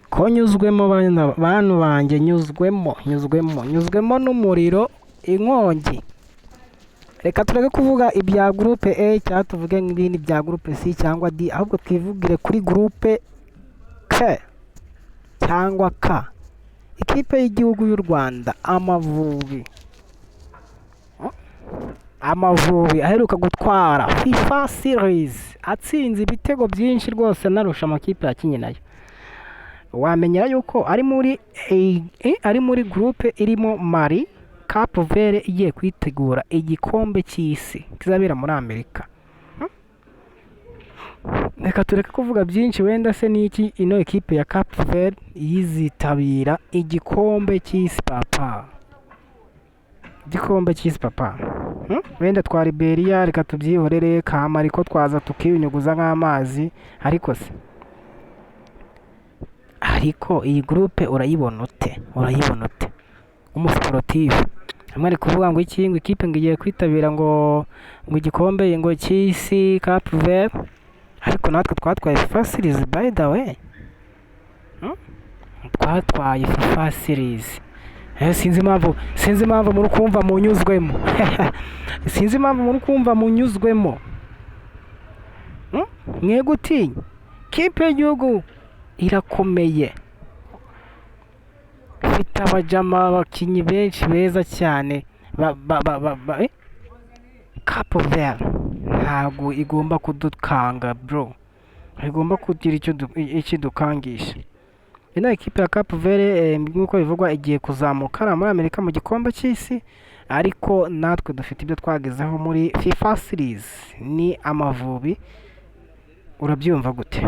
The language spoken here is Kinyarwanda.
Konyuzwemo bantu banjye, nyuzwemo n'umuriro, inkongi. Reka tureke kuvuga ibya groupe A cyangwa tuvuge nk'ibindi bya groupe C cyangwa D, ahubwo twivugire kuri groupe K cyangwa K. Ikipe y'igihugu y'u Rwanda Amavubi aheruka gutwara FIFA Series, atsinze ibitego byinshi rwose narusha amakipe yakinye nayo. Wamenyera yuko ari muri groupe irimo Mali, Cape Verde igiye kwitegura igikombe cy'isi kizabera muri Amerika. Reka tureke kuvuga byinshi, wenda se niki ino ekipe ya Cape Verde yizitabira igikombe cy'isi papa. Igikombe cy'isi papa. Wenda twa Liberia reka tubyihorere, kama ariko twaza tukiyunyuguza nk'amazi, ariko iyi groupe urayibona ute? Umusportif amwe ari kuvuga ngo ikipe ngiye kwitabira ngo igikombe ngo cy'isi Cape Verde, ariko natwe twatwaye FIFA Series by the way. Twatwaye FIFA Series. Sinzi impamvu muri kumva munyuzwemo. Sinzi impamvu muri kumva munyuzwemo. Mwe gutinya. Kipe y'igihugu irakomeye. Ifite abajama abakinyi benshi beza cyane. Cape Verde ntabwo igomba kudukanga bro. Igomba kugira icyo dukangisha. Ino ekipe ya Cape Verde nk'uko bivugwa igiye kuzamuka muri Amerika mu gikombe cy'isi, ariko natwe dufite ibyo twagezeho muri FIFA Series ni Amavubi. Urabyumva gute?